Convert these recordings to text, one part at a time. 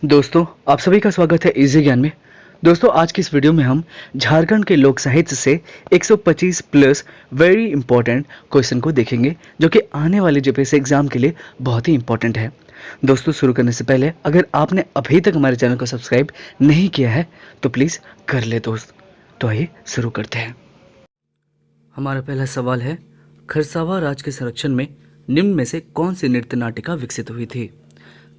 दोस्तों आप सभी का स्वागत है इजी ज्ञान में। दोस्तों आज की इस वीडियो में हम झारखंड के लोक साहित्य से 125 प्लस वेरी इंपॉर्टेंट क्वेश्चन को देखेंगे जो कि आने वाले जेपीएससी एग्जाम के लिए बहुत ही इंपॉर्टेंट है। दोस्तों शुरू करने से पहले अगर आपने अभी तक हमारे चैनल को सब्सक्राइब नहीं किया है तो प्लीज़ कर ले दोस्त। तो आइए शुरू करते हैं। हमारा पहला सवाल है, खरसावा राज के संरक्षण में निम्न में से कौन सी नृत्य नाटिका विकसित हुई थी।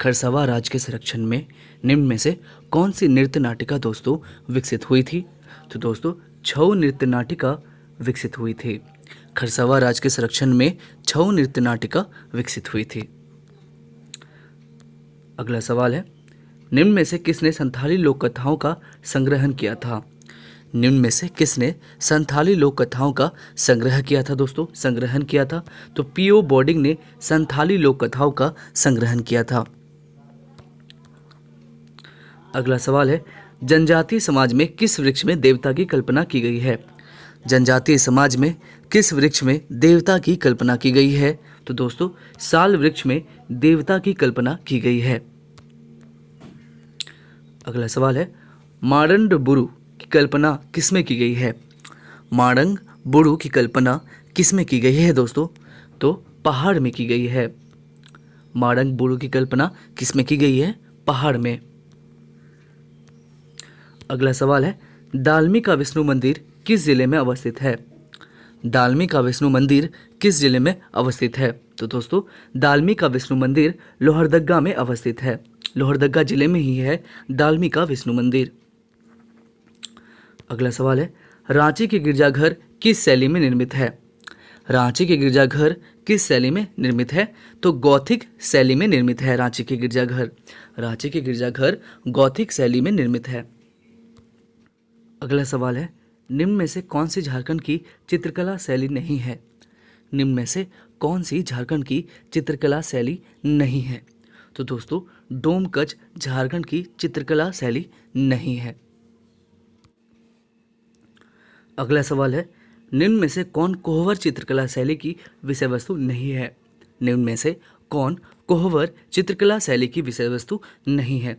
खरसावा राज के संरक्षण में निम्न में से कौन सी नृत्य नाटिका दोस्तों विकसित हुई थी। तो दोस्तों छऊ नृत्य नाटिका विकसित हुई थी। खरसावा राज के संरक्षण में छऊ नृत्य नाटिका विकसित हुई थी। अगला सवाल है, निम्न में से किसने संथाली लोक कथाओं का संग्रहण किया था। निम्न में से किसने संथाली लोक कथाओं का संग्रह किया था दोस्तों, संग्रहण किया था। तो पीओ बोर्डिंग ने संथाली लोक कथाओं का संग्रहण किया था। अगला सवाल है, जनजातीय समाज में किस वृक्ष में देवता की कल्पना की गई है। जनजातीय समाज में किस वृक्ष में देवता की कल्पना की गई है। तो दोस्तों साल वृक्ष में देवता की कल्पना की गई है। अगला सवाल है, मारंड बुरु की कल्पना किसमें की गई है। मारंग बुरु की कल्पना किसमें की गई है दोस्तों, तो पहाड़ में की गई है। मारंग बुरु की कल्पना किसमें की गई है, पहाड़ में। अगला सवाल है, दालमी का विष्णु मंदिर किस जिले में अवस्थित है। दालमी का विष्णु मंदिर किस जिले में अवस्थित है। तो दोस्तों दालमी का विष्णु मंदिर लोहरदग्गा में अवस्थित है। लोहरदग्गा जिले में ही है दालमी का विष्णु मंदिर। अगला सवाल है, रांची के गिरजाघर किस शैली में निर्मित है। रांची के गिरजाघर किस शैली में निर्मित है। तो गौथिक शैली में निर्मित है रांची के गिरजाघर। रांची के गिरजाघर गौथिक शैली में निर्मित है। अगला सवाल है, निम्न में से कौन सी झारखंड की चित्रकला शैली नहीं है। निम्न में से कौन सी झारखंड की चित्रकला शैली नहीं है। तो दोस्तों डोमकच झारखंड की चित्रकला शैली नहीं है। अगला सवाल है, निम्न में से कौन कोहवर चित्रकला शैली की विषय वस्तु नहीं है। निम्न में से कौन कोहवर चित्रकला शैली की विषय वस्तु नहीं है।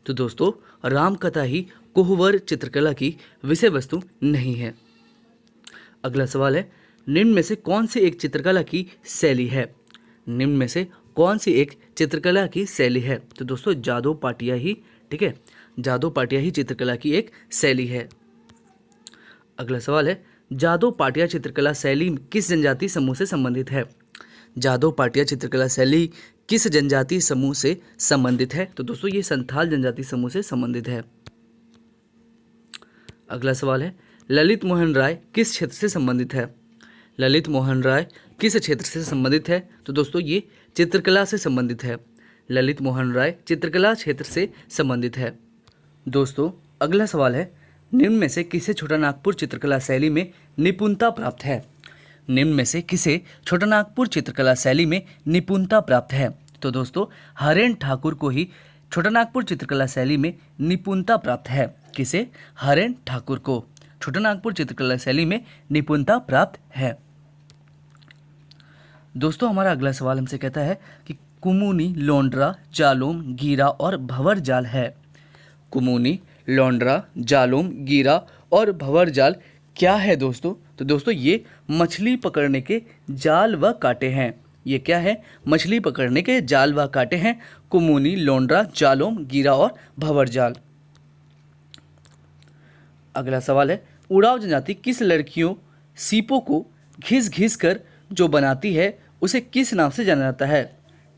तो दोस्तों रामकथा ही कोहवर चित्रकला की विषय वस्तु नहीं है। अगला सवाल है, निम्न में से कौन सी एक चित्रकला की शैली है। निम्न में से कौन सी एक चित्रकला की शैली है। तो दोस्तों जादव पाटिया ही, ठीक है, जादव पाटिया ही चित्रकला की एक शैली है। अगला सवाल है, जादव पाटिया चित्रकला शैली किस जनजातीय समूह से संबंधित है। जादव पाटिया चित्रकला शैली किस जनजातीय समूह से संबंधित है। तो दोस्तों ये संथाल जनजातीय समूह से संबंधित है। अगला सवाल है, ललित मोहन राय किस क्षेत्र से संबंधित है। ललित मोहन राय किस क्षेत्र से संबंधित है। तो दोस्तों ये चित्रकला से संबंधित है। ललित मोहन राय चित्रकला क्षेत्र से संबंधित है। दोस्तों अगला सवाल है, निम्न में से किसे छोटानागपुर चित्रकला शैली में निपुणता प्राप्त है। निम्न में से किसे छोटानागपुर चित्रकला शैली में निपुणता प्राप्त है। तो दोस्तों हरेन ठाकुर को ही छोटानागपुर चित्रकला शैली में निपुणता प्राप्त है। किसे, हरेन ठाकुर को छोटानागपुर चित्रकला शैली में निपुणता प्राप्त है। दोस्तों हमारा अगला सवाल हमसे कहता है कि कुमुनी, लोंड्रा, जालोम, गीरा और भंवर जाल है। कुमुनी, लोंड्रा, जालोम, गीरा और भंवर जाल क्या है दोस्तों। तो दोस्तों ये मछली पकड़ने के जाल व कांटे हैं। ये क्या है, मछली पकड़ने के जाल व कांटे हैं। कुमुनी, लोंड्रा, जालोम, गीरा और भंवर जाल। अगला सवाल है, उड़ाव जनजाति किस लड़कियों सीपों को घिस घिस कर जो बनाती है उसे किस नाम से जाना जाता है।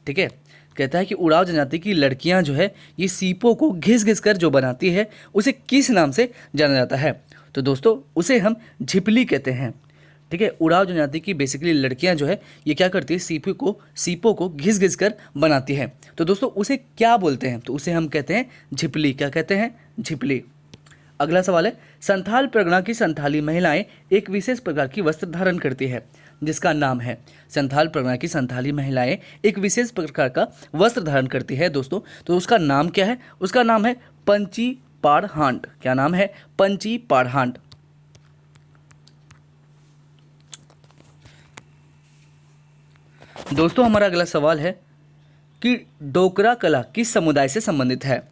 ठीक है, कहता है कि उड़ाव जनजाति की लड़कियां जो है ये सीपों को घिस घिस कर जो बनाती है उसे किस नाम से जाना जाता है। तो दोस्तों उसे हम झिपली कहते हैं। ठीक है, उड़ाव जनजाति की बेसिकली लड़कियां जो है ये क्या करती है, सीपों को घिस घिस कर बनाती है। तो दोस्तों उसे क्या बोलते हैं, तो उसे हम कहते हैं झिपली। क्या कहते हैं, झिपली। अगला सवाल है, संथाल परगना की संथाली महिलाएं एक विशेष प्रकार की वस्त्र धारण करती है जिसका नाम है। संथाल परगना की संथाली महिलाएं एक विशेष प्रकार का वस्त्र धारण करती है दोस्तों, तो उसका नाम क्या है, उसका नाम है पंची पाड़हांट। क्या नाम है, पंची पाड़हांट। दोस्तों हमारा अगला सवाल है, कि डोकरा कला किस समुदाय से संबंधित है।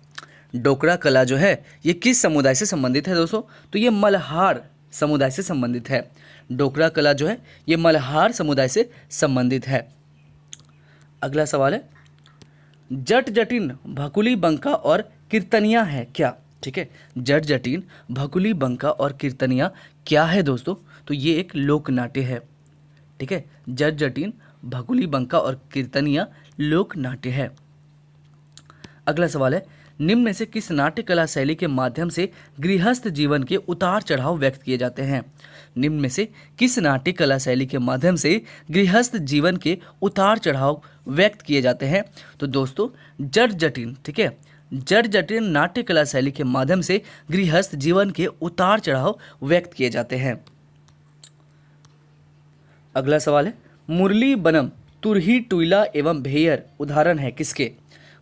डोकरा कला जो है ये किस समुदाय से संबंधित है दोस्तों, तो ये मल्हार समुदाय से संबंधित है। डोकरा कला जो है ये मल्हार समुदाय से संबंधित है। अगला सवाल है, जट जटिन भकुली बंका और कीर्तनिया है क्या। ठीक है, जट जटिन भकुली बंका और कीर्तनिया क्या है दोस्तों, तो ये एक लोक नाट्य है। ठीक है, जट जटिन भकुली बंका और कीर्तनिया लोक नाट्य है। अगला सवाल है, निम्न में से किस नाट्य कला शैली के माध्यम से गृहस्थ जीवन के उतार चढ़ाव व्यक्त किए जाते हैं। निम्न में से किस नाट्य कला शैली के माध्यम से गृहस्थ जीवन के उतार चढ़ाव व्यक्त किए जाते हैं, तो दोस्तों जट जटिन, ठीक है, जट जटिन नाट्य कला शैली के माध्यम से गृहस्थ जीवन के उतार चढ़ाव व्यक्त किए जाते हैं। अगला सवाल है, मुरली बनम तुरही टुइला एवं भेयर उदाहरण है किसके।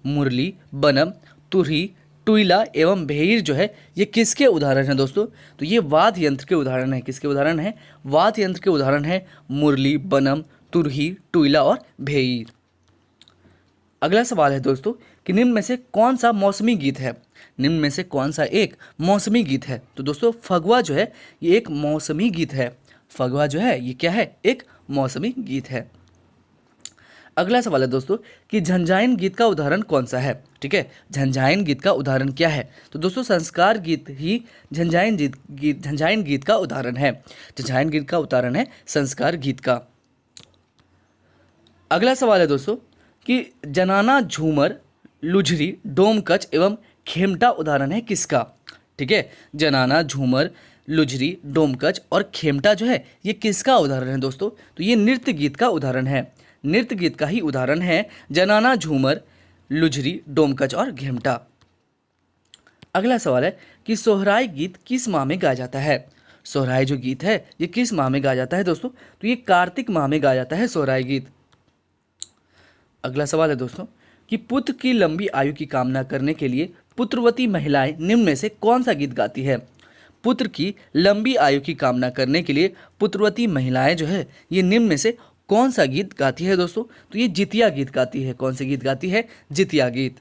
मुरली बनम तुरही टुइला एवं भेर जो है ये किसके उदाहरण हैं दोस्तों, तो ये वाद्य यंत्र के उदाहरण है। किसके उदाहरण है, वाद्य यंत्र के उदाहरण है मुरली बनम तुरही टुइला और भेर। अगला सवाल है दोस्तों कि निम्न में से कौन सा मौसमी गीत है। निम्न में से कौन सा एक मौसमी गीत है, तो दोस्तों फगवा जो है ये एक मौसमी गीत है। फगवा जो है ये क्या है, एक मौसमी गीत है। अगला सवाल है दोस्तों कि झंझाइन गीत का उदाहरण कौन सा है। ठीक है, झंझाइन गीत का उदाहरण क्या है, तो दोस्तों संस्कार गीत ही झंझाइन गीत का उदाहरण है। झंझाइन गीत का उदाहरण है संस्कार गीत का। अगला सवाल है दोस्तों कि जनाना झूमर लुझरी डोमकच एवं खेमटा उदाहरण है किसका। ठीक है, जनाना झूमर लुझरी डोमकच और खेमटा जो है ये किसका उदाहरण है दोस्तों, तो ये नृत्य गीत का उदाहरण है। नृत्य गीत का ही उदाहरण है जनाना झूमर लुझरी डोमकच और घेमटा। अगला सवाल है कि सोहराय गीत किस माह में गाया जाता है। सोहराय जो गीत है ये किस माह में गाया जाता है दोस्तों, तो ये कार्तिक माह में गाया जाता है सोहराय गीत। अगला सवाल है दोस्तों कि पुत्र की लंबी आयु की कामना करने के लिए पुत्रवती महिलाएं निम्न में से कौन सा गीत गाती है। पुत्र की लंबी आयु की कामना करने के लिए पुत्रवती महिलाएं जो है ये निम्न में से कौन सा गीत गाती है दोस्तों, तो ये जितिया गीत गाती है। कौन से गीत गाती है, जितिया गीत।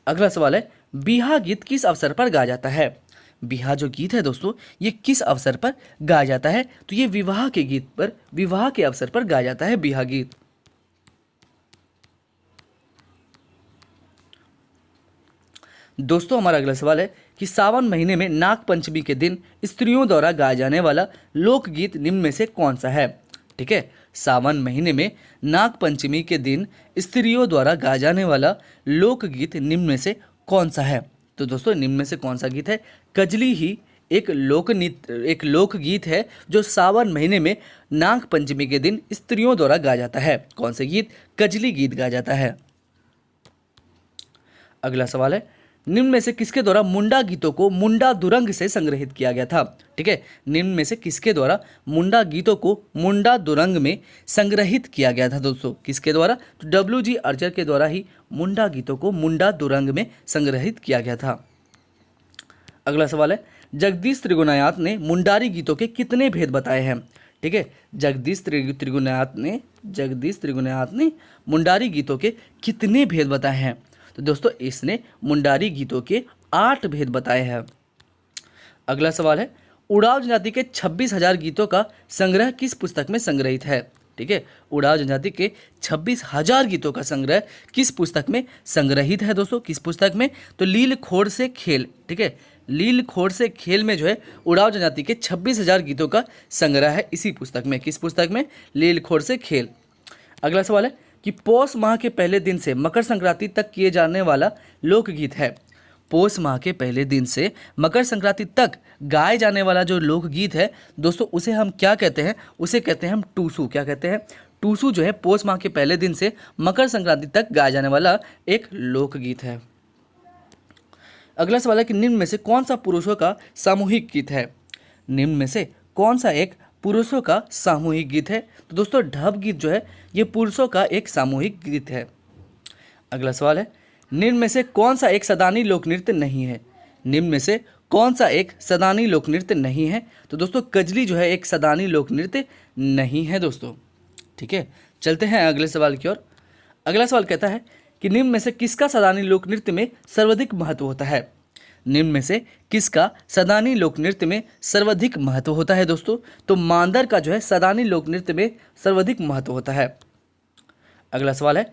अगला सवाल है, बिहा गीत किस अवसर पर गाया जाता है। बिहा जो गीत है दोस्तों ये किस अवसर पर गाया जाता है, तो ये विवाह के गीत पर, विवाह के अवसर पर गाया जाता है बिहा गीत। दोस्तों हमारा अगला सवाल है कि सावन महीने में नाग पंचमी के दिन स्त्रियों द्वारा गाया जाने वाला लोकगीत निम्न में से कौन सा है। ठीक है, सावन महीने में नाग पंचमी के दिन स्त्रियों द्वारा गाया जाने वाला लोकगीत निम्न में से कौन सा है, तो दोस्तों निम्न में से कौन सा गीत है, कजली ही एक लोकगीत है जो सावन महीने में नाग पंचमी के दिन स्त्रियों द्वारा गाया जाता है। कौन से गीत, कजली गीत गाया जाता है। अगला सवाल है, निम्न में से किसके द्वारा मुंडा गीतों को मुंडा दुरंग से संग्रहित किया गया था। ठीक है, निम्न में से किसके द्वारा मुंडा गीतों को मुंडा दुरंग में संग्रहित किया गया था दोस्तों, किसके द्वारा, तो डब्ल्यू.जी. अर्चर के द्वारा ही मुंडा गीतों को मुंडा दुरंग में संग्रहित किया गया था। अगला सवाल है, जगदीश त्रिगुणायात ने मुंडारी गीतों के कितने भेद बताए हैं। ठीक है, जगदीश त्रिगुणायात ने मुंडारी गीतों के कितने भेद बताए हैं, तो दोस्तों इसने मुंडारी गीतों के 8 भेद बताए हैं। अगला सवाल है, उड़ाव जनजाति के 26,000 गीतों का संग्रह किस पुस्तक में संग्रहित है। ठीक है, उड़ाव जनजाति के 26,000 गीतों का संग्रह किस पुस्तक में संग्रहित है दोस्तों, किस पुस्तक में, तो लील खोड़ से खेल। ठीक है, लील खोड़ से खेल में जो है उड़ाव जनजाति के 26,000 गीतों का संग्रह है इसी पुस्तक में। किस पुस्तक में, लील खोड़ से खेल। अगला सवाल है कि पौष माह के पहले दिन से मकर संक्रांति तक किए जाने वाला लोकगीत है। पौष माह के पहले दिन से मकर संक्रांति तक गाए जाने वाला जो लोकगीत है दोस्तों उसे हम क्या कहते हैं, उसे कहते हैं हम टूसू। क्या कहते हैं, टूसू जो है पौष माह के पहले दिन से मकर संक्रांति तक गाया जाने वाला एक लोकगीत है। अगला सवाल है कि निम्न में से कौन सा पुरुषों का सामूहिक गीत है। निम्न में से कौन सा एक पुरुषों का सामूहिक गीत है, तो दोस्तों ढब गीत जो है ये पुरुषों का एक सामूहिक गीत है। अगला सवाल है, निम्न में से कौन सा एक सदानी लोक नृत्य नहीं है। निम्न में से कौन सा एक सदानी लोक नृत्य नहीं है, तो दोस्तों कजली जो है एक सदानी लोक नृत्य नहीं है दोस्तों। ठीक है, चलते हैं अगले सवाल की ओर। अगला सवाल कहता है कि निम्न में से किसका सदानी लोक नृत्य में सर्वाधिक महत्व होता है। निम्न में से किसका सदानी लोक नृत्य में सर्वाधिक महत्व होता है दोस्तों। तो मांदर का जो है सदानी लोक नृत्य में सर्वाधिक महत्व होता है। अगला सवाल है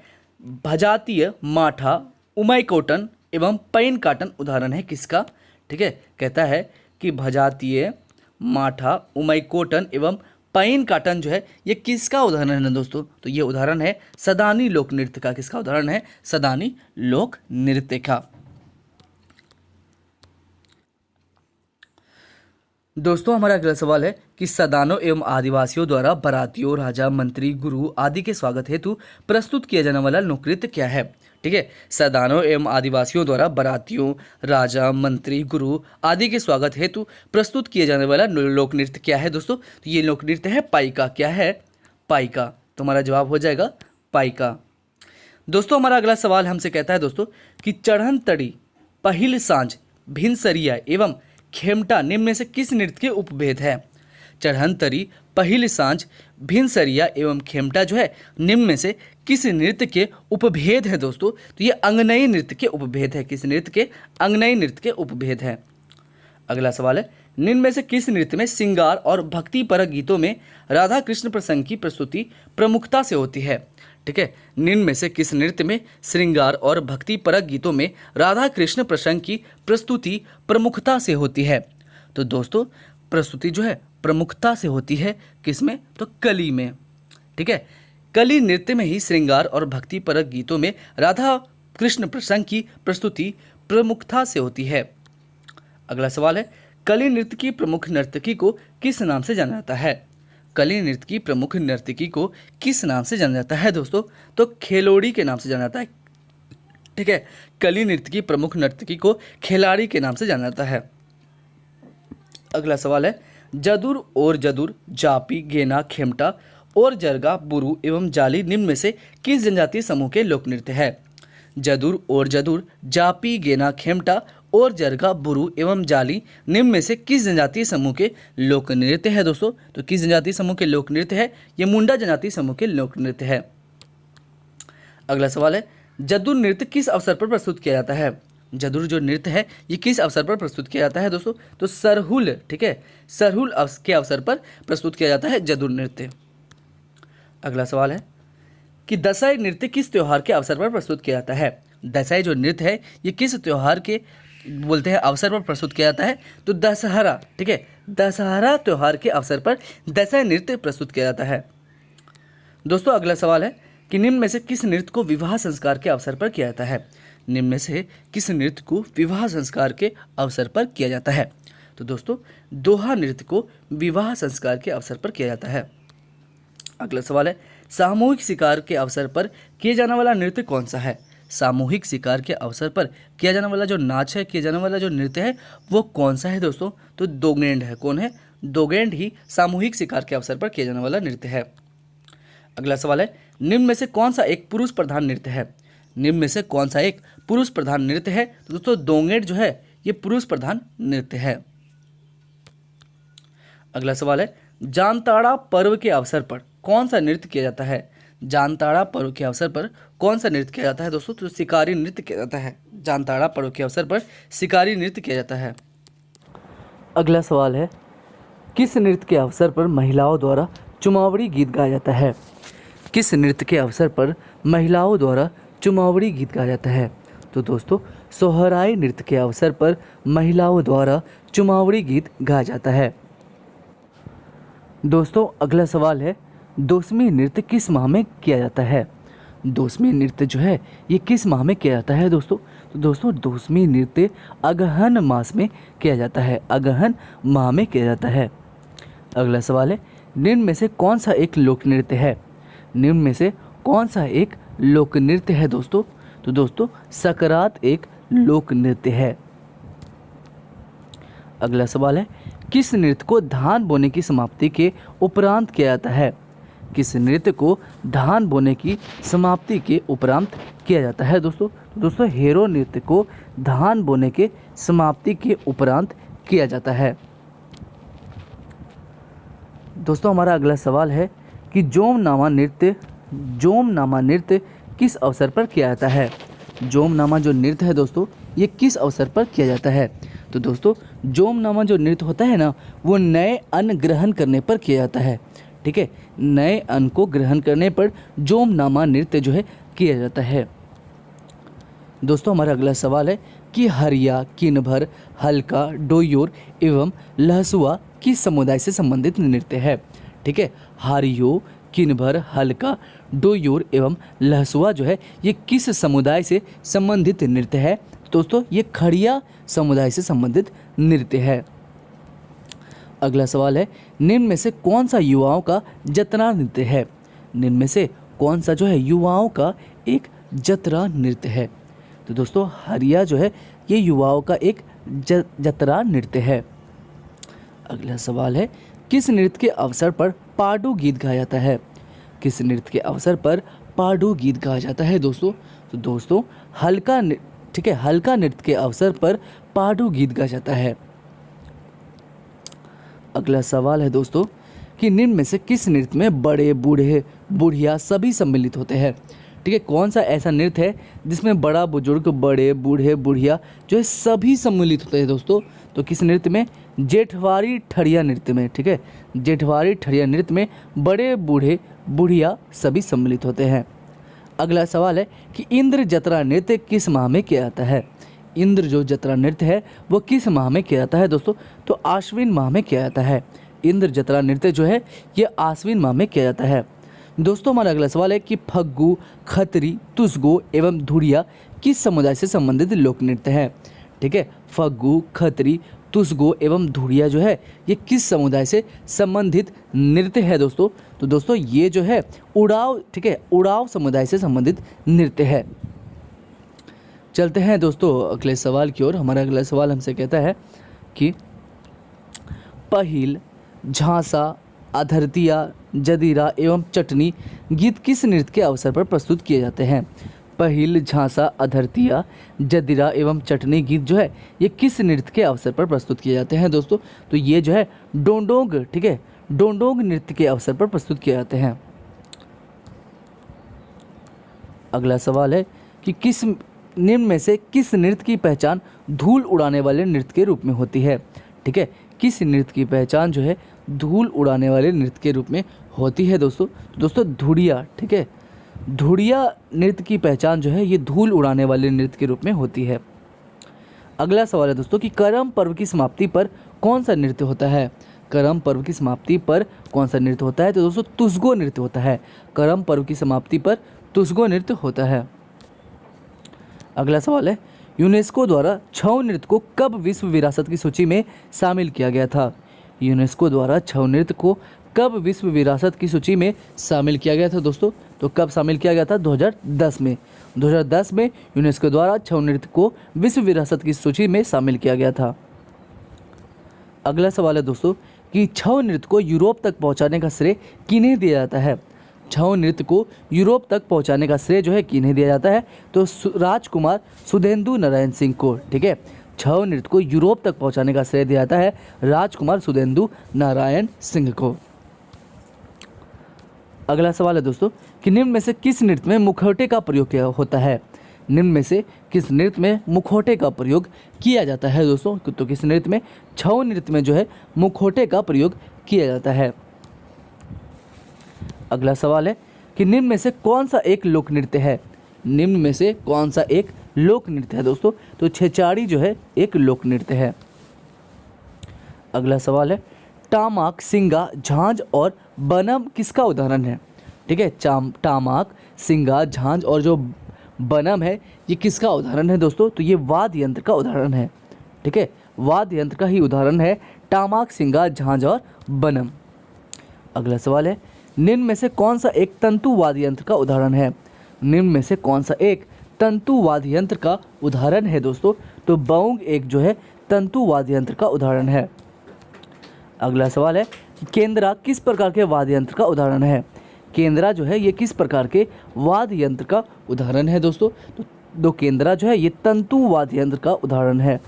भजातीय, माठा, उमैकोटन एवं पैन काटन उदाहरण है किसका। ठीक है, कहता है कि भजातीय, माठा, उमैकोटन एवं पैन काटन जो है ये किसका उदाहरण है दोस्तों। तो ये उदाहरण है सदानी लोक नृत्य का। किसका उदाहरण है? सदानी लोक नृत्य का। दोस्तों हमारा अगला सवाल है कि सदानों एवं आदिवासियों द्वारा बारातियों, राजा, मंत्री, गुरु आदि के स्वागत हेतु प्रस्तुत किया जाने वाला लोक नृत्य क्या है। ठीक है, सदानों एवं आदिवासियों द्वारा बारातियों, राजा, मंत्री, गुरु आदि के स्वागत हेतु प्रस्तुत किए जाने वाला लोक नृत्य क्या है दोस्तों। तो ये लोक नृत्य है पाइका। क्या है? पाइका। तुम्हारा जवाब हो जाएगा पाइका। दोस्तों हमारा अगला सवाल हमसे कहता है दोस्तों कि चढ़न तड़ी, पहिल सांझ, भिनसरिया एवं खेमटा निम्न में से किस नृत्य के उपभेद है। चढ़न तरी, पहिल सांझ, भिनसरिया एवं खेमटा जो है निम्न में से किस नृत्य के उपभेद है दोस्तों। तो ये अंगनई नृत्य के उपभेद है। किस नृत्य के? अंगनई नृत्य के उपभेद है। अगला सवाल है निम्न में से किस नृत्य में श्रृंगार और भक्ति परक गीतों में राधा कृष्ण प्रसंग की प्रस्तुति प्रमुखता से होती है। ठीक है, निम्न में से किस नृत्य में श्रृंगार और भक्ति परक गीतों में राधा कृष्ण प्रसंग की प्रस्तुति प्रमुखता से होती है। तो दोस्तों प्रस्तुति जो है प्रमुखता से होती है किसमें? तो कली में। ठीक है, कली नृत्य में ही श्रृंगार और भक्ति परक गीतों में राधा कृष्ण प्रसंग की प्रस्तुति प्रमुखता से होती है। अगला सवाल है कली नृत्य की प्रमुख नर्तकी को किस नाम से जाना जाता है। कली नृत्य की प्रमुख नर्तकी को किस नाम से जाना जाता है दोस्तों। तो खेलोड़ी के नाम से जाना जाता है। ठीक है, कली नृत्य की प्रमुख नर्तकी को खिलाड़ी के नाम से जाना जाता है। अगला सवाल है जदुर और जदुर, जापी, गेना, खेमटा और जरगा, बुरु एवं जाली निम्न में से किस जनजातीय समूह के लोक नृत्य है। जदुर और जदुर, जापी, गेना, खेमटा और जरगा, बुरु एवं जाली निम्न में से किस जनजातीय समूह के लोक नृत्य है दोस्तों। तो किस जनजातीय समूह के लोक नृत्य है? ये मुंडा जनजातीय समूह के लोक नृत्य है। अगला सवाल है जदुर नृत्य किस अवसर पर प्रस्तुत किया जाता है। जदुर जो नृत्य है ये किस अवसर पर प्रस्तुत किया जाता है दोस्तों। तो सरहुल। ठीक है, सरहुल के अवसर पर प्रस्तुत किया जाता है जदुर नृत्य। अगला सवाल है कि दशहरा नृत्य किस त्योहार के अवसर पर प्रस्तुत किया जाता है। दशहरा जो नृत्य है ये किस त्योहार के बोलते हैं अवसर पर प्रस्तुत किया जाता है। तो दशहरा। ठीक है, दशहरा त्योहार के अवसर पर दशहरा नृत्य प्रस्तुत किया जाता है। दोस्तों अगला सवाल है कि निम्न में से किस नृत्य को विवाह संस्कार के अवसर पर किया जाता है। निम्न में से किस नृत्य को विवाह संस्कार के अवसर पर किया जाता है। तो दोस्तों दोहा नृत्य को विवाह संस्कार के अवसर पर किया जाता है। अगला सवाल है सामूहिक शिकार के अवसर पर किया जाने वाला नृत्य कौन सा है। सामूहिक शिकार के अवसर पर किया जाने वाला जो नाच है, किया जाने वाला जो नृत्य है वो कौन सा है दोस्तों। तो दोगेंड है। कौन है? दोगेंड ही सामूहिक शिकार के अवसर पर किया जाने वाला नृत्य है। अगला सवाल है निम्न में से कौन सा एक पुरुष प्रधान नृत्य है। निम्न में से कौन सा एक पुरुष प्रधान नृत्य है। तो दोस्तों दोगेंड जो है ये पुरुष प्रधान नृत्य है। अगला सवाल है जामताड़ा पर्व के अवसर पर कौन सा नृत्य किया जाता है। जामताड़ा पर्व के अवसर पर कौन सा नृत्य किया जाता है दोस्तों। तो शिकारी नृत्य किया जाता है। जामताड़ा पर्व के अवसर पर शिकारी नृत्य किया जाता है। अगला सवाल है किस नृत्य के अवसर पर महिलाओं द्वारा चुमावड़ी गीत गाया जाता है। किस नृत्य के अवसर पर महिलाओं द्वारा चुमावड़ी गीत गाया जाता है। तो दोस्तों सोहराई नृत्य के अवसर पर महिलाओं द्वारा चुमावड़ी गीत गाया जाता है। दोस्तों अगला सवाल है दोस्मी नृत्य किस माह में किया जाता है। दोस्मी नृत्य जो है ये किस माह में किया जाता है दोस्तों। तो दोस्तों दोस्मी नृत्य अगहन मास में किया जाता है। अगहन माह में किया जाता है। अगला सवाल है निम्न में से कौन सा एक लोक नृत्य है। निम्न में से कौन सा एक लोक नृत्य है दोस्तों। तो दोस्तों सकरात एक लोक नृत्य है। अगला सवाल है किस नृत्य को धान बोने की समाप्ति के उपरांत किया जाता है। किस नृत्य को धान बोने की समाप्ति के उपरांत किया जाता है दोस्तों। तो दोस्तों हेरो नृत्य को धान बोने के समाप्ति के उपरांत किया जाता है। दोस्तों हमारा अगला सवाल है कि जोमनामा नृत्य किस अवसर पर किया जाता है? जोमनामा जो नृत्य है दोस्तों, ये किस अवसर पर किया जाता है? तो दोस्तों जोमनामा जो नृत्य होता है ना, वो नए अन्न ग्रहण करने पर किया जाता है। ठीक है, नए अन्न को ग्रहण करने पर जोमनामा नृत्य जो है किया जाता है। दोस्तों हमारा अगला सवाल है कि हरिया, किन्भर, हल्का, डोयोर एवं लहसुआ किस समुदाय से संबंधित नृत्य है? ठीक है, हारियो, किन्भर, हल्का, डोयोर एवं लहसुआ जो है ये किस समुदाय से संबंधित नृत्य है? दोस्तों ये खड़िया समुदाय से संबंधित नृत्य है। अगला सवाल है, निम्न में से कौन सा युवाओं का जतरा नृत्य है? निम्न में से कौन सा जो है युवाओं का एक जतरा नृत्य है? तो दोस्तों हरिया जो है ये युवाओं का एक जतरा नृत्य है। अगला सवाल है, किस नृत्य के अवसर पर पाडू गीत गाया जाता है? किस नृत्य के अवसर पर पाडू गीत गाया जाता है दोस्तों? तो दोस्तों हल्का ठीक है, हल्का नृत्य के अवसर पर पाडू गीत गाया जाता है। अगला सवाल है दोस्तों कि निम्न में से किस नृत्य में बड़े, बूढ़े, बुढ़िया सभी सम्मिलित होते हैं? ठीक है, कौन सा ऐसा नृत्य है जिसमें बड़ा, बुजुर्ग, बड़े, बूढ़े, बुढ़िया जो है सभी सम्मिलित होते हैं दोस्तों? तो किस नृत्य में? जेठवारी ठड़िया नृत्य में। ठीक है, जेठवारी ठड़िया नृत्य में बड़े, बूढ़े, बुढ़िया सभी सम्मिलित होते हैं। अगला सवाल है कि इंद्र जतरा नृत्य किस माह में किया जाता है? इंद्र जो जतरा नृत्य है वो किस माह में किया जाता है दोस्तों? तो आश्विन माह में किया जाता है। इंद्र जतरा नृत्य जो है ये आश्विन माह में किया जाता है। दोस्तों हमारा अगला सवाल है कि फग्गू, खत्री, तुसगो एवं धुरिया किस समुदाय से संबंधित लोक नृत्य है? ठीक है, फग्गू, खत्री, तुसगो एवं धुरिया जो है ये किस समुदाय से संबंधित नृत्य है दोस्तों? तो दोस्तों ये जो है उड़ाव, ठीक है, उड़ाव समुदाय से संबंधित नृत्य है। चलते हैं दोस्तों अगले सवाल की ओर। हमारा अगला सवाल हमसे कहता है कि पहिल, झांसा, अधरतिया, जदीरा एवं चटनी गीत किस नृत्य के अवसर पर प्रस्तुत किए जाते हैं? पहिल, झांसा, अधरतिया, जदीरा एवं चटनी गीत जो है ये किस नृत्य के अवसर पर प्रस्तुत किए जाते हैं दोस्तों? तो ये जो है डोंडोंग, ठीक है, डोंडोंग नृत्य के अवसर पर प्रस्तुत किए जाते हैं। अगला सवाल है कि किस निम्न में से किस नृत्य की पहचान धूल उड़ाने वाले नृत्य के रूप में होती है? ठीक है, किस नृत्य की पहचान जो है धूल उड़ाने वाले नृत्य के रूप में होती है दोस्तों? तो दोस्तों धुड़िया, ठीक है, धुड़िया नृत्य की पहचान जो है ये धूल उड़ाने वाले नृत्य के रूप में होती है। अगला सवाल है दोस्तों कि करम पर्व की समाप्ति पर कौन सा नृत्य होता है? करम पर्व की समाप्ति पर कौन सा नृत्य होता है? तो दोस्तों तुसगो नृत्य होता है। करम पर्व की समाप्ति पर तुसगो नृत्य होता है। अगला सवाल है, यूनेस्को द्वारा छऊ नृत्य को कब विश्व विरासत की सूची में शामिल किया गया था? यूनेस्को द्वारा छऊ नृत्य को कब विश्व विरासत की सूची में शामिल किया गया था दोस्तों? तो कब शामिल किया गया था? 2010 में। 2010 में यूनेस्को द्वारा छऊ नृत्य को विश्व विरासत की सूची में शामिल किया गया था। अगला सवाल है दोस्तों कि छऊ नृत्य को यूरोप तक पहुंचाने का श्रेय किन्हें दिया जाता है? छऊ नृत्य को यूरोप तक पहुंचाने का श्रेय जो है किन्हें दिया जाता है? तो राजकुमार सुधेंदु नारायण सिंह को। ठीक है, छऊ नृत्य को यूरोप तक पहुंचाने का श्रेय दिया जाता है राजकुमार सुधेंदु नारायण सिंह को। अगला सवाल है दोस्तों कि निम्न में से किस नृत्य में मुखौटे का प्रयोग किया होता है? निम्न में से किस नृत्य में मुखौटे का प्रयोग किया जाता है दोस्तों? तो किस नृत्य में? छऊ नृत्य में जो है मुखौटे का प्रयोग किया जाता है। अगला सवाल है कि निम्न में से कौन सा एक लोक नृत्य है? निम्न में से कौन सा एक लोक नृत्य है दोस्तों? तो छेचाड़ी जो है एक लोक नृत्य है। अगला सवाल है, टामाक, सिंगा, झांझ और बनम किसका उदाहरण है? ठीक है, टामाक, सिंगा, झांझ और जो बनम है ये किसका उदाहरण है दोस्तों? तो ये वाद्य यंत्र का उदाहरण है। ठीक है, वाद्य यंत्र का ही उदाहरण है टामाक, सिंगा, झांझ और बनम। अगला सवाल है, निम्न में से कौन सा एक तंतु वाद्य यंत्र का उदाहरण है? निम्न में से कौन सा एक तंतु वाद्य यंत्र का उदाहरण है दोस्तों? तो बाउंग एक जो है तंतु वाद्य यंत्र का उदाहरण है। अगला सवाल है, केंद्रा किस प्रकार के वाद्य यंत्र का उदाहरण है? केंद्रा जो है ये किस प्रकार के वाद्य यंत्र का उदाहरण है दोस्तों? तो दो केंद्रा जो है ये तंतु वाद्य यंत्र का उदाहरण है।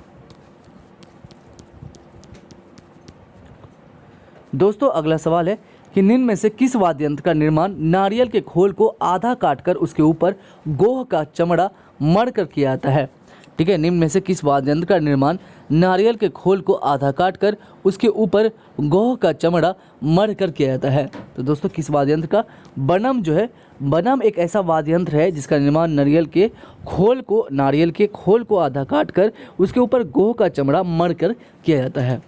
दोस्तों अगला सवाल है, कि निम्न में से किस वाद्य यंत्र का निर्माण नारियल के खोल को आधा काटकर उसके ऊपर गोह का चमड़ा मढ़कर किया जाता है। ठीक है, निम्न में से किस वाद्य यंत्र का निर्माण नारियल के खोल को आधा काटकर उसके ऊपर गोह का चमड़ा मढ़कर किया जाता है। तो दोस्तों किस वाद्य यंत्र का? बनम जो है, बनम एक ऐसा वाद्य यंत्र है जिसका निर्माण नारियल के खोल को आधा काटकर उसके ऊपर गोह का चमड़ा मढ़कर किया जाता है।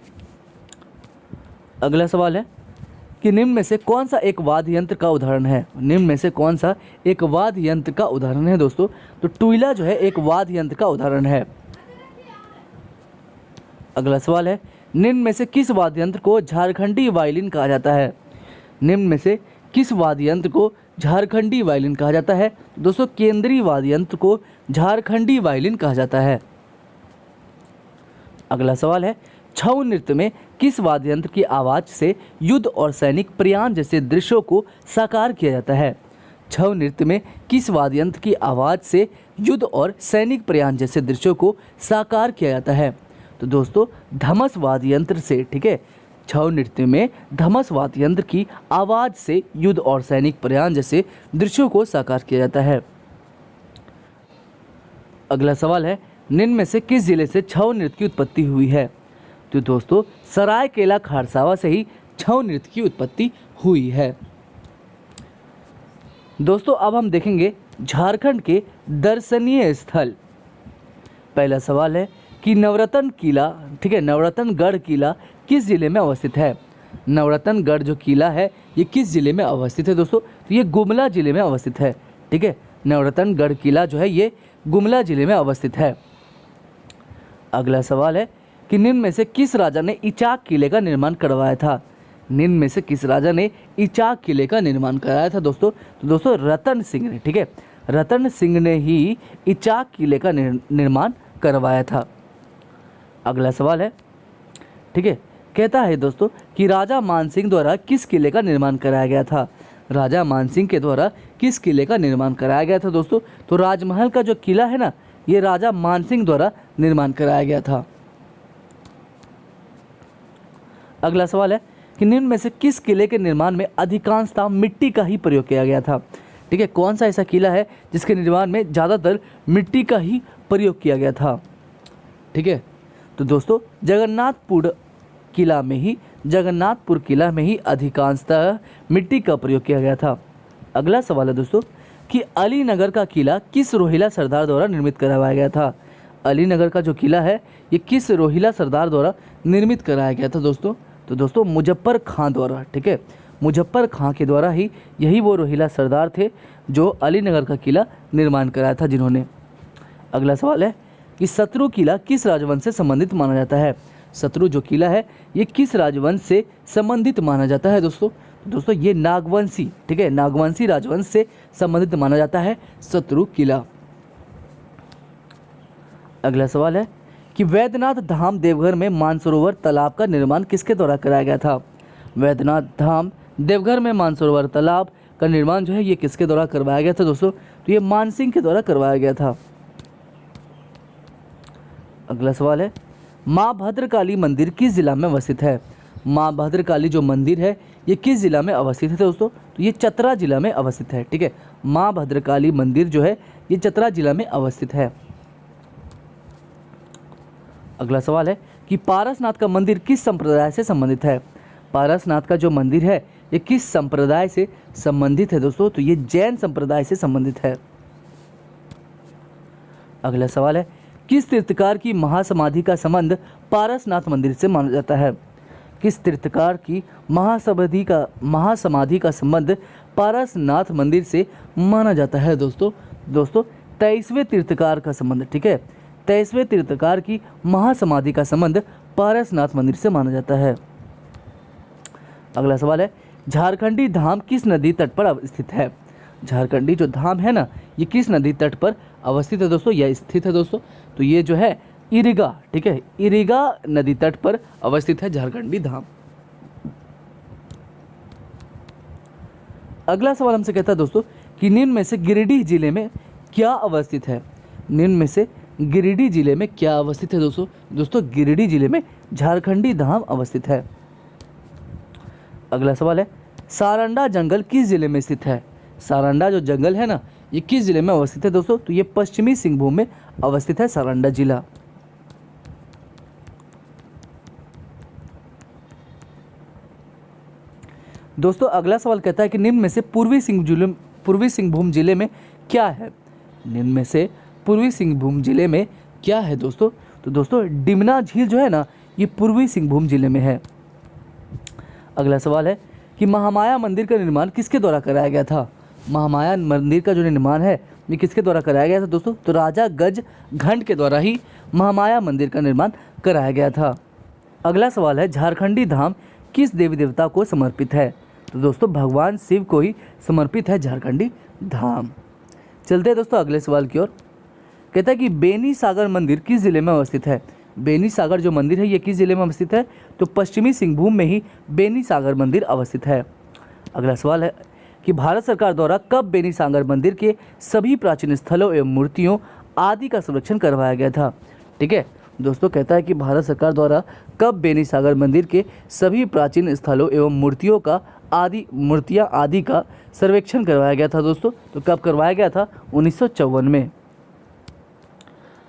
अगला सवाल है कि निम्न में से कौन सा एक वाद्य यंत्र का उदाहरण है? निम्न में से कौन सा एक वाद्य यंत्र का उदाहरण है दोस्तों? तो टुईला जो है एक वाद्य यंत्र का उदाहरण है। अगला सवाल है, निम्न में से किस वाद्य यंत्र को झारखंडी वायलिन कहा जाता है? निम्न में से किस वाद्य यंत्र को झारखंडी वायलिन कहा जाता है? दोस्तों केंद्रीय वाद्य यंत्र को झारखंडी वायलिन कहा जाता है। अगला सवाल है, छऊ नृत्य में किस वाद्य यंत्र की आवाज़ से युद्ध और सैनिक प्रयाण जैसे दृश्यों को साकार किया जाता है? छऊ नृत्य में किस वाद्य यंत्र की आवाज़ से युद्ध और सैनिक प्रयाण जैसे दृश्यों को साकार किया जाता है? तो दोस्तों धमस वाद्य यंत्र से। ठीक है, छऊ नृत्य में धमस वाद्य यंत्र की आवाज़ से युद्ध और सैनिक प्रयाण जैसे दृश्यों को साकार किया जाता है। अगला सवाल है, निम्न में से किस जिले से छऊ नृत्य की उत्पत्ति हुई है? तो दोस्तों सरायकेला खारसावा से ही छऊ नृत्य की उत्पत्ति हुई है। दोस्तों अब हम देखेंगे झारखंड के दर्शनीय स्थल। पहला सवाल है कि नवरत्न किला, ठीक है, नवरत्नगढ़ किला किस जिले में अवस्थित है? नवरत्नगढ़ जो किला है ये किस जिले में अवस्थित है दोस्तों? तो ये गुमला जिले में अवस्थित है। ठीक है, नवरत्नगढ़ किला जो है ये गुमला जिले में अवस्थित है। अगला सवाल है कि निम्न में से किस राजा ने इचाक किले का निर्माण करवाया था? निम्न में से किस राजा ने इचाक किले का निर्माण कराया था दोस्तों? तो दोस्तों रतन सिंह ने। ठीक है, रतन सिंह ने ही इचाक किले का निर्माण करवाया था। अगला सवाल है, ठीक है, कहता है दोस्तों कि राजा मानसिंह द्वारा किस किले का निर्माण कराया गया था? राजा मानसिंह के द्वारा किस किले का निर्माण कराया गया था दोस्तों? तो राजमहल का जो किला है ना ये राजा मानसिंह द्वारा निर्माण कराया गया था। अगला सवाल है कि निम्न में से किस किले के निर्माण में अधिकांशतः मिट्टी का ही प्रयोग किया गया था? ठीक है, कौन सा ऐसा किला है जिसके निर्माण में ज़्यादातर मिट्टी का ही प्रयोग किया गया था? ठीक है, तो दोस्तों जगन्नाथपुर किला में ही अधिकांशतः मिट्टी का प्रयोग किया गया था। अगला सवाल है दोस्तों कि अलीनगर का किला किस रोहिला सरदार द्वारा निर्मित करवाया गया था? अलीनगर का जो किला है ये किस रोहिला सरदार द्वारा निर्मित कराया गया था दोस्तों? तो दोस्तों मुजफ्फर खां द्वारा। ठीक है, मुजफ्फर खां के द्वारा ही यही वो रोहिला सरदार थे जो अलीनगर का किला निर्माण कराया था जिन्होंने। अगला सवाल है कि शत्रु किला किस राजवंश से संबंधित माना जाता है? शत्रु जो किला है ये किस राजवंश से संबंधित माना जाता है दोस्तों? दोस्तों ये नागवंशी। ठीक है, नागवंशी राजवंश से संबंधित माना जाता है शत्रु किला। अगला सवाल है कि वैद्यनाथ धाम देवघर में मानसरोवर तालाब का निर्माण किसके द्वारा कराया गया था? वैद्यनाथ धाम देवघर में मानसरोवर तालाब का निर्माण जो है ये किसके द्वारा करवाया गया था दोस्तों? तो ये मानसिंह के द्वारा करवाया गया था। अगला सवाल है माँ भद्रकाली मंदिर किस जिला में अवस्थित है? माँ भद्रकाली जो मंदिर है ये किस जिला में अवस्थित है दोस्तों? तो ये चतरा जिला में अवस्थित है। ठीक है, माँ भद्रकाली मंदिर जो है ये चतरा जिला में अवस्थित है। अगला सवाल है कि पारसनाथ का मंदिर किस संप्रदाय से संबंधित है? पारसनाथ का जो मंदिर है ये किस संप्रदाय से संबंधित है दोस्तों? तो ये जैन संप्रदाय से संबंधित है। अगला सवाल है किस तीर्थकार की महासमाधि का संबंध पारसनाथ मंदिर से माना जाता है? किस तीर्थकार की महासमाधि का संबंध पारसनाथ मंदिर से माना जाता है दोस्तों? 23वें तीर्थकार का संबंध। ठीक है, 23वें तीर्थकार की महासमाधि का संबंध पारसनाथ मंदिर से माना जाता है। अगला सवाल है झारखंडी धाम किस नदी तट पर स्थित है? झारखंडी जो धाम है ना ये किस नदी तट पर अवस्थित है दोस्तों या स्थित है दोस्तों? तो ये जो है इरिगा। ठीक है, इरिगा नदी तट पर अवस्थित है झारखंडी धाम। अगला सवाल हमसे कहता है दोस्तों कि निम्न में से गिरिडीह जिले में क्या अवस्थित है? निम्न में से गिरिडीह जिले में क्या अवस्थित है दोस्तों? दोस्तों गिरिडीह जिले में झारखंडी धाम अवस्थित है। अगला सवाल है सारंडा जंगल किस जिले में स्थित है? सारंडा जो जंगल है ना, ये किस जिले में अवस्थित है दोस्तों? तो ये पश्चिमी सिंहभूम में अवस्थित है सारंडा जिला। दोस्तों अगला सवाल कहता है कि निम्न में से पूर्वी सिंहभूम जिले में क्या है? निम्न में से पूर्वी सिंहभूम जिले में क्या है दोस्तों? तो दोस्तों डिमना झील जो है ना, ये पूर्वी सिंहभूम जिले में है। अगला सवाल है कि महामाया मंदिर का निर्माण किसके द्वारा कराया गया था? महामाया मंदिर का जो निर्माण है ये किसके द्वारा कराया गया था दोस्तों? तो राजा गज घंट के द्वारा ही महामाया मंदिर का निर्माण कराया गया था। अगला सवाल है झारखंडी धाम किस देवी देवता को समर्पित है? तो दोस्तों भगवान शिव को ही समर्पित है झारखंडी धाम। चलते हैं दोस्तों अगले सवाल की ओर। कहता है कि बेनी सागर मंदिर किस जिले में अवस्थित है? बेनी सागर जो मंदिर है ये किस जिले में अवस्थित है? तो पश्चिमी सिंहभूम में ही बेनी सागर मंदिर अवस्थित है। अगला सवाल है कि भारत सरकार द्वारा कब बेनी सागर मंदिर के सभी प्राचीन स्थलों एवं मूर्तियों आदि का संरक्षण करवाया गया था? ठीक है दोस्तों, कहता है कि भारत सरकार द्वारा कब बेनी सागर मंदिर के सभी प्राचीन स्थलों एवं मूर्तियां आदि का सर्वेक्षण करवाया गया था दोस्तों? तो कब करवाया गया था? 1954 में।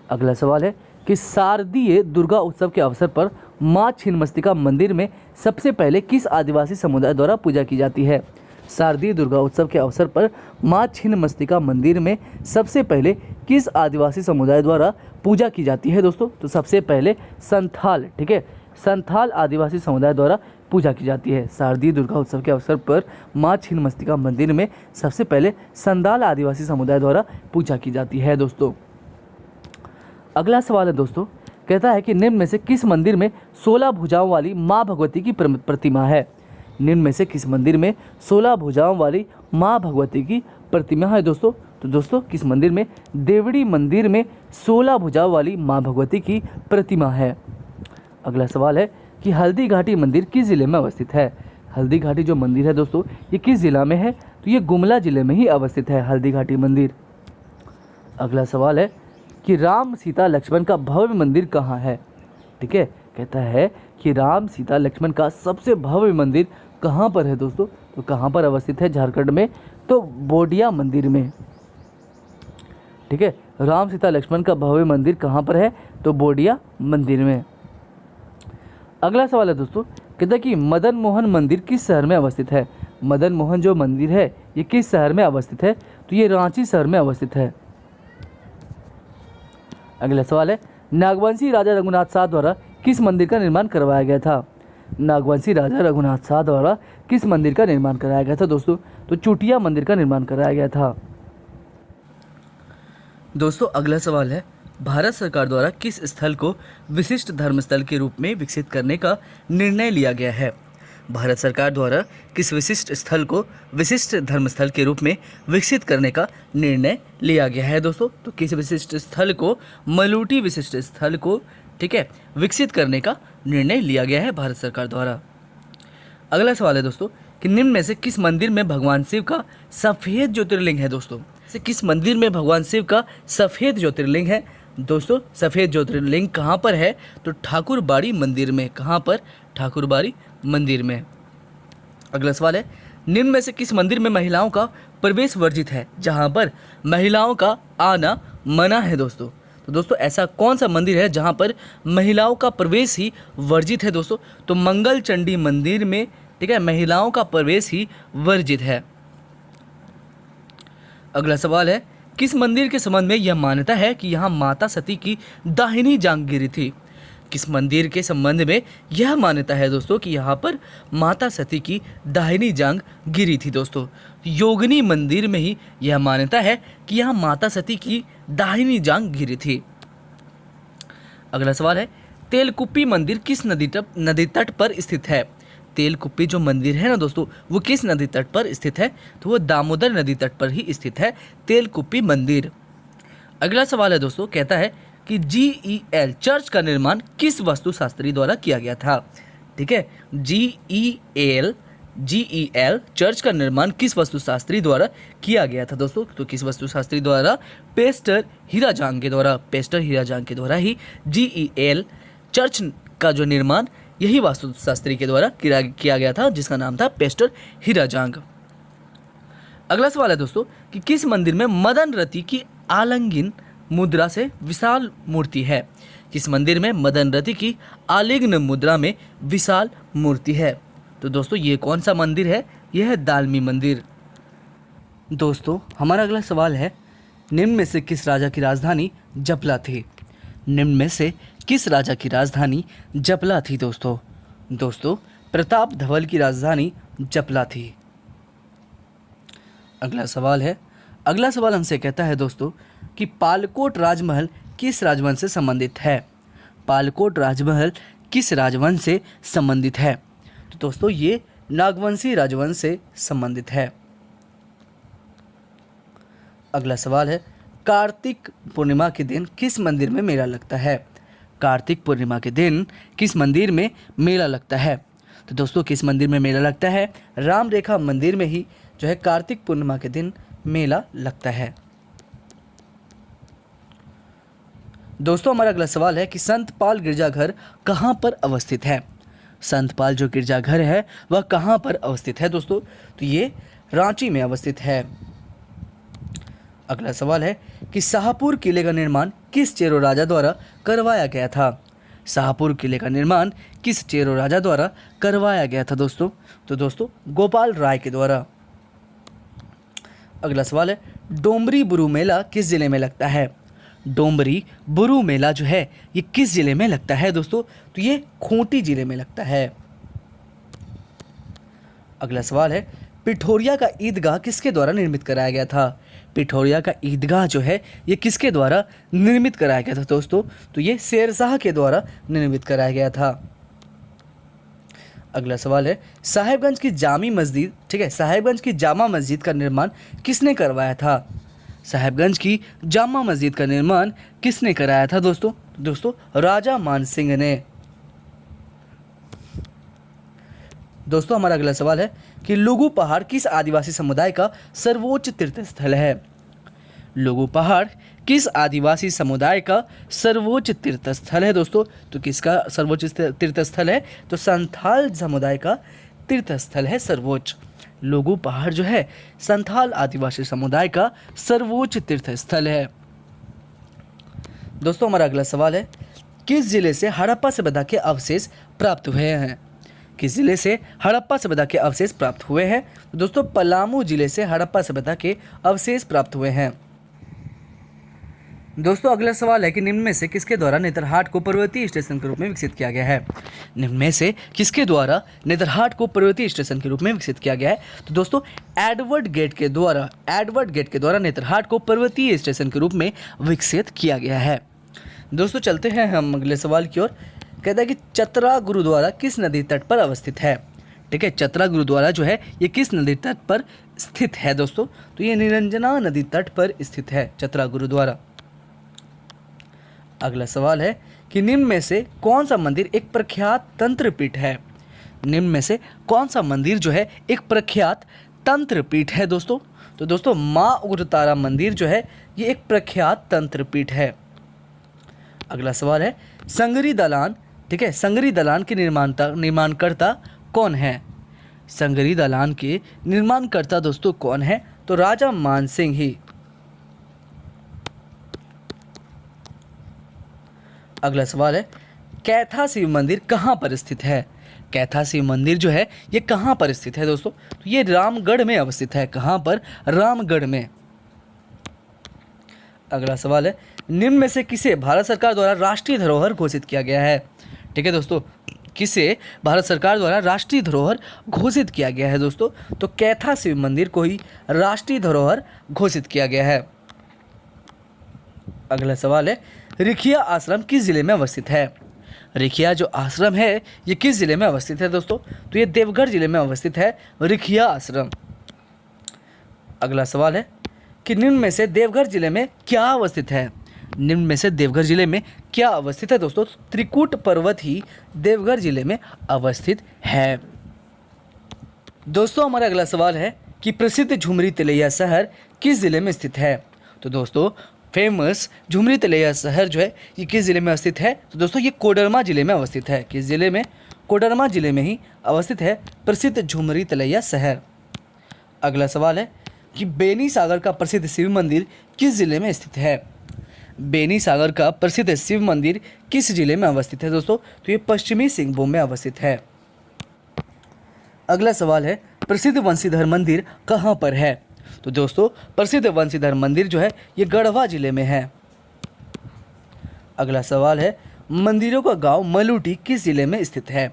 अगला सवाल है कि शारदीय दुर्गा उत्सव के अवसर पर मां छिन्नमस्तिका मंदिर में सबसे पहले किस आदिवासी समुदाय द्वारा पूजा की जाती है? शारदीय दुर्गा उत्सव के अवसर पर मां छिन्नमस्तिका मंदिर में सबसे पहले किस आदिवासी समुदाय द्वारा पूजा की जाती है दोस्तों? तो सबसे पहले संथाल, ठीक है, संथाल आदिवासी समुदाय द्वारा पूजा की जाती है। शारदीय दुर्गा उत्सव के अवसर पर मां छिन्नमस्तिका मंदिर में सबसे पहले संथाल आदिवासी समुदाय द्वारा पूजा की जाती है दोस्तों। अगला सवाल है दोस्तों, कहता है कि निम्न में से किस मंदिर में 16 भुजाओं वाली माँ भगवती की प्रतिमा है? निम्न में से किस मंदिर में 16 भुजाओं वाली माँ भगवती की प्रतिमा है दोस्तों? तो दोस्तों किस मंदिर में? देवड़ी मंदिर में 16 भुजाओं वाली माँ भगवती की प्रतिमा है। अगला सवाल है कि हल्दी घाटी मंदिर किस जिले में अवस्थित है? हल्दी घाटी जो मंदिर है दोस्तों ये किस जिला में है? तो ये गुमला जिले में ही अवस्थित है हल्दी घाटी मंदिर। अगला सवाल है कि राम सीता लक्ष्मण का भव्य मंदिर कहाँ है? ठीक है, कहता है कि राम सीता लक्ष्मण का सबसे भव्य मंदिर कहाँ पर है दोस्तों? तो कहाँ पर अवस्थित है झारखंड में? तो बोडिया मंदिर में। ठीक है, राम सीता लक्ष्मण का भव्य मंदिर कहाँ पर है? तो बोडिया मंदिर में। अगला सवाल है दोस्तों, कहता है कि मदन मोहन मंदिर किस शहर में अवस्थित है? मदन मोहन जो मंदिर है ये किस शहर में अवस्थित है? तो ये रांची शहर में अवस्थित है। अगला सवाल है नागवंशी राजा रघुनाथ शाह द्वारा किस मंदिर का निर्माण करवाया गया था? नागवंशी राजा रघुनाथ शाह द्वारा किस मंदिर का निर्माण कराया गया था दोस्तों? तो चुटिया मंदिर का निर्माण कराया गया था। दोस्तों अगला सवाल है भारत सरकार द्वारा किस स्थल को विशिष्ट धर्म स्थल के रूप में विकसित करने का निर्णय लिया गया है? भारत सरकार द्वारा किस विशिष्ट स्थल को विशिष्ट धर्म स्थल के रूप में विकसित करने का निर्णय लिया गया है दोस्तों? तो किस विशिष्ट स्थल को? मलूटी विशिष्ट स्थल को, ठीक है, विकसित करने का निर्णय लिया गया है भारत सरकार द्वारा। अगला सवाल है दोस्तों कि निम्न में से किस मंदिर में भगवान शिव का सफ़ेद ज्योतिर्लिंग है दोस्तों? से किस मंदिर में भगवान शिव का सफ़ेद ज्योतिर्लिंग है दोस्तों? सफ़ेद ज्योतिर्लिंग कहाँ पर है? तो ठाकुरबाड़ी मंदिर में। कहाँ पर? ठाकुरबाड़ी मंदिर में। अगला सवाल है निम्न में से किस मंदिर में महिलाओं का प्रवेश वर्जित है, जहाँ पर महिलाओं का आना मना है दोस्तों? तो दोस्तों ऐसा कौन सा मंदिर है जहाँ पर महिलाओं का प्रवेश ही वर्जित है दोस्तों? तो मंगल चंडी मंदिर में, ठीक है, महिलाओं का प्रवेश ही वर्जित है। अगला सवाल है किस मंदिर के संबंध में यह मान्यता है कि यहाँ माता सती की दाहिनी जांघ गिरी थी? किस मंदिर के संबंध में यह मान्यता है दोस्तों कि यहाँ पर माता सती की दाहिनी जांघ गिरी थी दोस्तों? योगिनी मंदिर में ही यह मान्यता है कि यहाँ माता सती की दाहिनी जांघ गिरी थी। अगला सवाल है तेलकुप्पी मंदिर किस नदी तट पर स्थित है? तेलकुप्पी जो मंदिर है ना दोस्तों वो किस नदी तट पर स्थित है? तो वो दामोदर नदी तट पर ही स्थित है तेलकुप्पी मंदिर। अगला सवाल है दोस्तों, कहता है कि GEL चर्च का निर्माण किस वास्तुशास्त्री द्वारा किया गया था? ठीक है, GEL चर्च का निर्माण किस वास्तुशास्त्री द्वारा किया गया था दोस्तों? तो किस वास्तुशास्त्री द्वारा? पेस्टर हीराजांग के द्वारा। पेस्टर हीराजांग के द्वारा ही GEL चर्च का जो निर्माण यही वास्तुशास्त्री के द्वारा किया गया था, जिसका नाम था पेस्टर हीराजांग। अगला सवाल है दोस्तों कि किस मंदिर में मदन रति की आलिंगन मुद्रा से विशाल मूर्ति है? किस मंदिर में मदन रति की आलिंगन मुद्रा में विशाल मूर्ति है? तो दोस्तों ये कौन सा मंदिर है? यह है दालमी मंदिर। दोस्तों हमारा अगला सवाल है, निम्न में से किस राजा की राजधानी जपला थी? निम्न में से किस राजा की राजधानी जपला थी? दोस्तों प्रताप धवल की राजधानी जपला थी। अगला सवाल हमसे कहता है दोस्तों कि पालकोट राजमहल किस राजवंश से संबंधित है? पालकोट राजमहल किस राजवंश से संबंधित है? तो दोस्तों ये नागवंशी राजवंश से संबंधित है। अगला सवाल है, कार्तिक पूर्णिमा के दिन किस मंदिर में मेला लगता है? कार्तिक पूर्णिमा के दिन किस मंदिर में मेला लगता है? तो दोस्तों किस मंदिर में मेला लगता है? राम रेखा मंदिर में ही जो है कार्तिक पूर्णिमा के दिन मेला लगता है। दोस्तों हमारा अगला सवाल है कि संत पाल गिरजाघर कहाँ पर अवस्थित है? संत पाल जो गिरजाघर है वह कहाँ पर अवस्थित है दोस्तों? तो ये रांची में अवस्थित है। अगला सवाल है कि शाहपुर किले का निर्माण किस चेरो राजा द्वारा करवाया गया था? शाहपुर किले का निर्माण किस चेरो राजा द्वारा करवाया गया था दोस्तों? तो दोस्तों गोपाल राय के द्वारा। अगला सवाल है, डोमरी बुरू मेला किस जिले में लगता है? डोमरी बुरू मेला जो है ये किस जिले में लगता है दोस्तों? तो ये खूंटी जिले में लगता है। अगला सवाल है, पिठोरिया का ईदगाह किसके द्वारा निर्मित कराया गया था? पिठोरिया का ईदगाह जो है ये किसके द्वारा निर्मित कराया गया था दोस्तों? तो ये शेरशाह के द्वारा निर्मित कराया गया था। अगला सवाल है, साहेबगंज की जामी मस्जिद, ठीक है, साहेबगंज की जामा मस्जिद का निर्माण किसने करवाया था? साहेबगंज की जामा मस्जिद का निर्माण किसने कराया था दोस्तों राजा मानसिंह ने। दोस्तों हमारा अगला सवाल है कि लुगु पहाड़ किस आदिवासी समुदाय का सर्वोच्च तीर्थ स्थल है? लुगु पहाड़ किस आदिवासी समुदाय का सर्वोच्च तीर्थ स्थल है दोस्तों? तो किसका सर्वोच्च तीर्थ स्थल है? तो संथाल समुदाय का तीर्थ स्थल है सर्वोच्च। लुगु पहाड़ जो है संथाल आदिवासी समुदाय का सर्वोच्च तीर्थ स्थल है। दोस्तों हमारा अगला सवाल है, किस जिले से हड़प्पा सभ्यता के अवशेष प्राप्त हुए हैं? किस जिले से हड़प्पा सभ्यता के अवशेष प्राप्त हुए हैं? तो दोस्तों पलामू जिले से हड़प्पा सभ्यता के अवशेष प्राप्त हुए हैं। दोस्तों अगला सवाल है कि निम्न में से किसके द्वारा नेतरहाट को पर्वतीय स्टेशन के रूप में विकसित किया गया है? निम्न में से किसके द्वारा नेतरहाट को पर्वतीय स्टेशन के रूप में विकसित किया गया है? तो दोस्तों एडवर्ड गेट के द्वारा नेतरहाट को पर्वतीय स्टेशन के रूप में विकसित किया गया है। दोस्तों चलते हैं हम अगले सवाल की ओर। कहता है कि चतरा गुरुद्वारा किस नदी तट पर अवस्थित है? ठीक है, चतरा गुरुद्वारा जो है ये किस नदी तट पर स्थित है दोस्तों? तो ये निरंजना नदी तट पर स्थित है चतरा गुरुद्वारा। अगला सवाल है कि निम्न में से कौन सा मंदिर एक प्रख्यात तंत्रपीठ है? निम्न में से कौन सा मंदिर जो है एक प्रख्यात तंत्रपीठ है दोस्तों? तो दोस्तों माँ उग्रतारा मंदिर जो है ये एक प्रख्यात तंत्रपीठ है। अगला सवाल है, संगरी दलान, ठीक है, संगरी दलान के निर्माणकर्ता कौन है? संगरी दलान के निर्माणकर्ता दोस्तों कौन है? तो राजा मानसिंह ही। अगला सवाल है, कैथा शिव मंदिर कहाँ पर स्थित है? कैथा शिव मंदिर जो है ये कहाँ पर स्थित है दोस्तों? तो ये रामगढ़ में अवस्थित है। कहाँ पर? रामगढ़ में। अगला सवाल है, निम्न में से किसे भारत सरकार द्वारा राष्ट्रीय धरोहर घोषित किया गया है? ठीक है दोस्तों, किसे भारत सरकार द्वारा राष्ट्रीय धरोहर घोषित किया गया है दोस्तों? तो कैथा शिव मंदिर को ही राष्ट्रीय धरोहर घोषित किया गया है। अगला सवाल है, रिखिया आश्रम किस जिले में अवस्थित है? रिखिया जो आश्रम है ये किस जिले में अवस्थित है दोस्तों? तो ये देवघर जिले में अवस्थित है रिखिया आश्रम। अगला सवाल है कि निम्न में से देवघर जिले में क्या अवस्थित है? निम्न में से देवघर जिले में क्या अवस्थित है दोस्तों? त्रिकूट पर्वत ही देवघर जिले में अवस्थित है। दोस्तों हमारा अगला सवाल है कि प्रसिद्ध झुमरी तिलैया शहर किस जिले में स्थित है? तो दोस्तों फेमस झुमरी तिलैया शहर जो है ये किस जिले में स्थित है? तो दोस्तों ये कोडरमा जिले में अवस्थित है। किस जिले में? कोडरमा जिले में ही अवस्थित है प्रसिद्ध झुमरी तलैया शहर। अगला सवाल है कि बेनी सागर का प्रसिद्ध शिव मंदिर किस जिले में स्थित है। बेनी सागर का प्रसिद्ध शिव मंदिर किस जिले में अवस्थित है दोस्तों, तो ये पश्चिमी सिंहभूम में अवस्थित है। अगला सवाल है प्रसिद्ध वंशीधर मंदिर कहाँ पर है, तो दोस्तों प्रसिद्ध वंशीधर मंदिर जो है ये गढ़वा जिले में है। अगला सवाल है मंदिरों का गांव मलूटी किस जिले में स्थित है।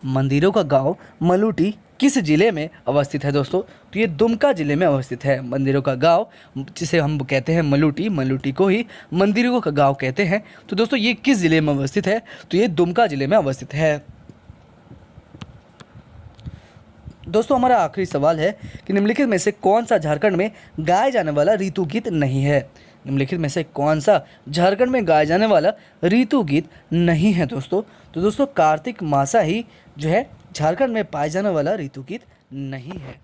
मंदिरों का गांव मलूटी किस जिले में अवस्थित है दोस्तों, तो ये दुमका जिले में अवस्थित है। मंदिरों का गांव जिसे हम कहते हैं मलूटी, मलूटी को ही मंदिरों का गांव कहते हैं। तो दोस्तों ये किस जिले में अवस्थित है, तो ये दुमका जिले में अवस्थित है। दोस्तों हमारा आखिरी सवाल है कि निम्नलिखित में से कौन सा झारखंड में गाए जाने वाला ऋतु गीत नहीं है। निम्नलिखित में से कौन सा झारखंड में गाया जाने वाला ऋतु गीत नहीं है दोस्तों, तो दोस्तों कार्तिक मासा ही जो है झारखंड में पाए जाने वाला ऋतु गीत नहीं है।